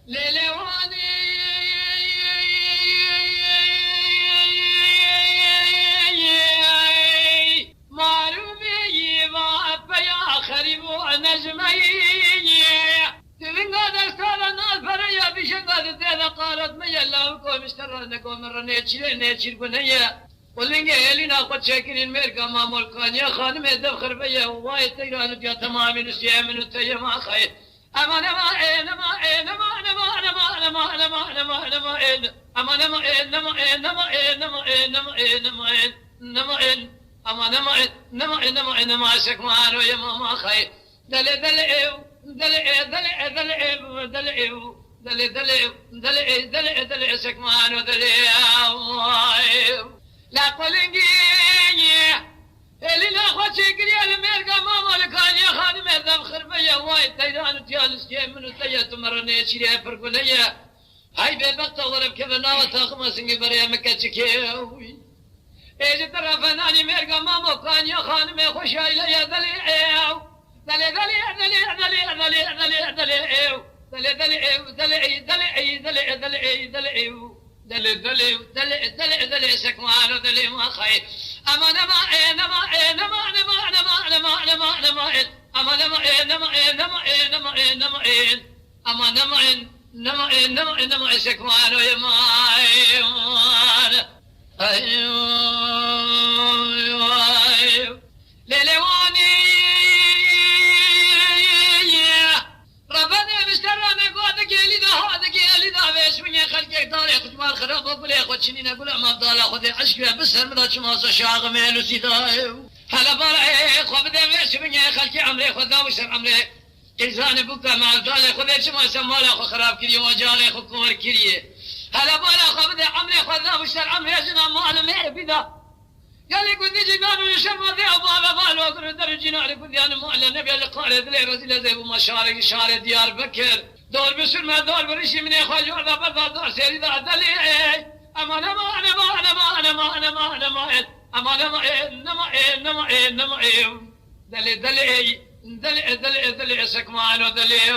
ليلواني معلومي ما يا خريب نجمي تبين قادر صار الناس بريا بشقاد تيلا قالت مي الله كوم اشترنكم نيتشير بنيا ولينجي لينا قد شاكرين ميركا ما ملكان يا خانم دبخر بيا وايد تيران يا تمام السيام التيما خير أما نما نما نما نما نما نما نما نما نما أما نما نما نما نما نما نما نما أما نما نما نما نما سكمان ويا ماما خير دل دل دل دل دل دل دل دل دل دل سكمان ودل لا قلنجي اللي ناخذ شكري الميرقا ما ملكان يا خادم ذا خربية وايد تيران تيالس كيم من التيا تمرني شري فرقنية هاي ببقطة ضرب كذا ناوة تاخم سنجي بريا مكتشكيوي إيجي ترى فناني ميرقا ما ملكان يا خادم خوشا إليا ذلي إيو ذلي ذلي ذلي ذلي ذلي ذلي إيو ذلي ذلي ذلي ذلي ذلي ذلي ذلي إيو دل دل دل دل دل سكمان دل ما خير أما نما نما نما نما نما نما نما نما أما نما نما نما نما نما أما نما نما نما نما سكمان يا ما ليلواني ربنا مسترنا قادك يلي ذا هادك يلي ذا بس من خلقك دار خدمار خراب أقول يا أخوة شنين أقول ما بدال أخذ عشق بسر مذا شماس شاغ ميل وسيداي هلا بارا أخوة بدي بس من خلقك عمري أخوة ذا وسر عمري إنسان بكا ما بدال أخوة شماس مال أخوة خراب كريه وجال أخوة كور كريه هلا بارا أخوة بدي عمري أخوة ذا وسر عمري زنا مال ميل بذا قال كنت جيبان ويشم ذي أبا مال وقر درجنا على كنت أنا مال النبي اللي قال ذي رزيل ذي ومشارق شارع ديار بكر دور بسر ما دور بريشي من إخوان ذا برضا دور سيري ذا دلي أما نما نما نما نما نما نما أما نما نما نما نما دلي دلي دلي دلي دلي سكمان ودلي